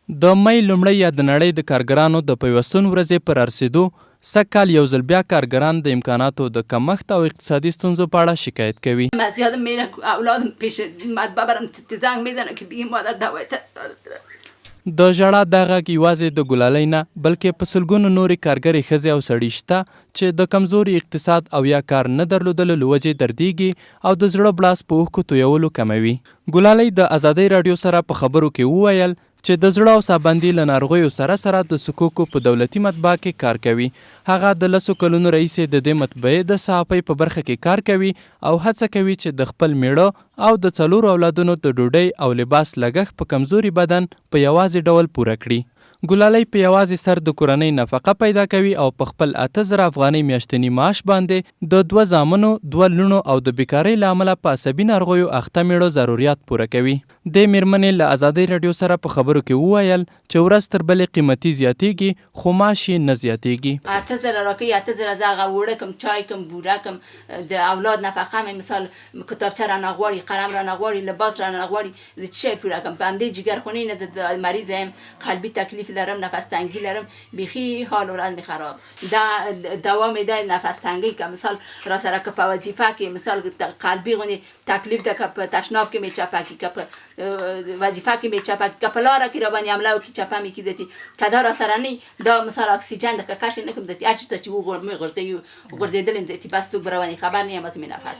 د مۍ لومړۍ یا د نړۍ د کارګرانو د پیوستون ورځې پر رسېدو سږ کال یو ځل بیا کارګران د امکاناتو د کمښت او اقتصادي ستونزو په اړه شکایت کوي. زیاد میرم اولادم پیش مطبع برم زنگ میزنه که بگیم مادر دوای د ژړا دا غږ یوازې د ګلالۍ نه بلکې په سلګونو نورې کارګرې ښځې او سړي شته چې د کمزوري اقتصاد او یا کار نه درلودلو له وجې دردیږي او د زړه بړاس په اوښکو تویولو کموي. ګلالۍ د ازادۍ راډیو سره په خبرو کې وویل چې د زړه او سابندي له ناروغیو سره سره د سکوکو په دولتي مطبعه کې کار کوي. هغه د 10 کلونو راهیسې د دې مطبعې د صحافۍ په برخه کې کار کوي او هڅه کوي چې د خپل میړه او د 4 اولادونو د ډوډۍ او لباس لګښت په کمزوري بدن په یوازې ډول پوره کړي. ګلالۍ په یوازې سر د کورنۍ نفقه پیدا کوي او په خپل 8000 افغانۍ میاشتني معاش باندې د 2 زامنو 2 لوڼو او د بیکارۍ له امله په عصبي ناروغیو اخته میړه ضرورت پوره کوي. د میرمنې له ازادۍ راډیو سره په خبرو کې وویل چې ورځ تر بلې قیمتي زیاتیږي خو معاش یې نه زیاتیږي. 8000 راکوي 8000 زه هغه وړه کم چای کم بوره کم د اولاد نفقه مې مثال کتابچه رانه غواړي قلم رانه غواړي لباس رانه غواړي زه چی پوره کم په همدې جګرخونې نه زه مریض یم قلبي تکلیف لرم نفس تنگی لرم بیخی حال و رد خراب دا دوام ده نفس تنگی که مثال را سره که په وظیفه کې مثال قلبی غنی تکلیف ده که په تشناب کې میچپکی که په وظیفه کې میچپکی که په لاره کې را باندې عمله وکړي چپه میکیزتی که دا را سره نی دا مثال اکسیژن ده که کش نکم دتی هر چی ته چې غورځېدلم دتی بس څوک برونی خبر نیم از می نفس.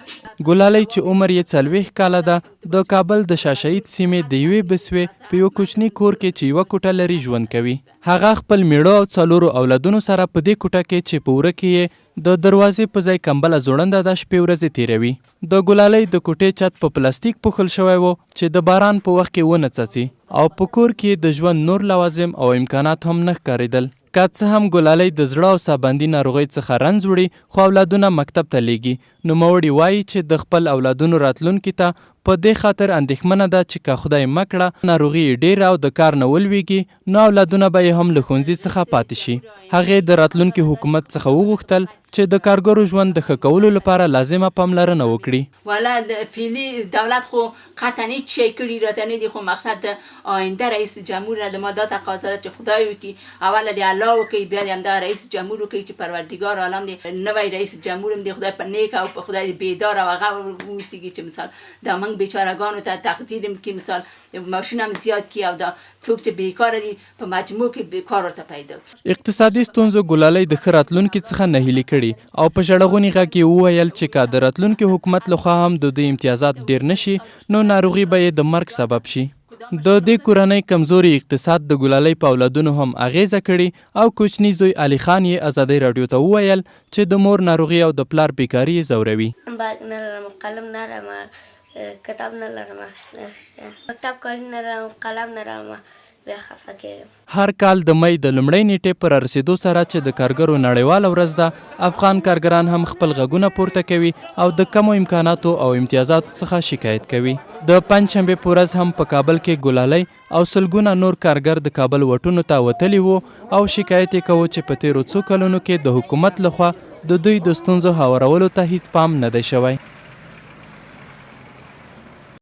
ګلالۍ چې عمر یې 40 کاله ده د کابل د شاشهید سیمې د یوې بسوې په یو کوچني کور کې چې یوه کوټه لري ژوند کوي. هغه خپل میړه او 4 اولادونو سره په دې کوټه کې چې په وره کې یې د دروازې په ځای کمبله زوړنده د شپې ورځې تیروي. د ګلالۍ د کوټې چت په پلاستیک پوښل شوی و چې د باران په وخت کې ونه څڅي او په کور کې د ژوند نور لوازم او امکانات هم نه ښکارېدل. که څه هم ګلالۍ د زړه او سابندي ناروغۍ څخه رنځ وړي خو اولادونه مکتب ته لیږي. نوموړي وایي چې د خپل اولادونو راتلونکي ته په دې خاطر اندېښمنه ده چې که خدای مکړه ناروغي یې ډېره او د کار نه ولویږي نو اولادونه به یې هم له ښوونځي څخه پاتې شي. هغې د راتلونکي حکومت څخه وغوښتل چې د کارګرو ژوند د ښه کولو لپاره لازمه پاملرنه وکړي. والا د فعلي دولت خو قطعا هیڅ شی کړي راته نه دي خو مقصد د آینده رئیس جمهور نه د ما دا تقاضا ده چې خدای وکړي اوله د الله وکړي بیا د همدا رئیس جمهور وکړي چې پروردګار عالم دی نوی رئیس جمهور هم دی خدای په نیک او په خدای بیدار او هغه وسیږي چې مثال د موږ بیچارهګانو ته تقدیر کې مثال ماشین هم زیات کی او دا څوک چې بیکاره دي په مجموع کې کار ورته پیدا. اقتصادي ستونزو ګلالۍ د ښه راتلونکي څخه نهیلي کړي او په ژړغوني غږ کې وویل چې که د راتلونکي حکومت لخوا هم د دوی امتیازات ډیر نشي نو ناروغي به یې د مرګ سبب شي. د دې کورنۍ کمزوري اقتصاد د ګلالۍ په اولادونو هم اغیزه کړي او کوچني زوی علي خان یې ازادۍ راډیو ته وویل چې د مور ناروغي او د پلار بیکاري یې ځوروي. باغ نه لرم قلم نه لرم کتاب نه لرم مکتب کالي نه لرم قلم نه لرم بیا خفه کېږم. هر کال د مۍ د لومړۍ نیټې پر رسېدو سره چې د کارګرو نړیواله ورځ ده افغان کارګران هم خپل غږونه پورته کوي او د کمو امکاناتو او امتیازاتو څخه شکایت کوي. د پنجشنبې په ورځ هم په کابل کې ګلالۍ او سلګونه نور کارګر د کابل وټونو ته وتلي وو او شکایت یې کوو چې په تیرو څو کلونو کې د حکومت لخوا د دوی د ستونزو هوارولو ته هیڅ پام نه دی شوی.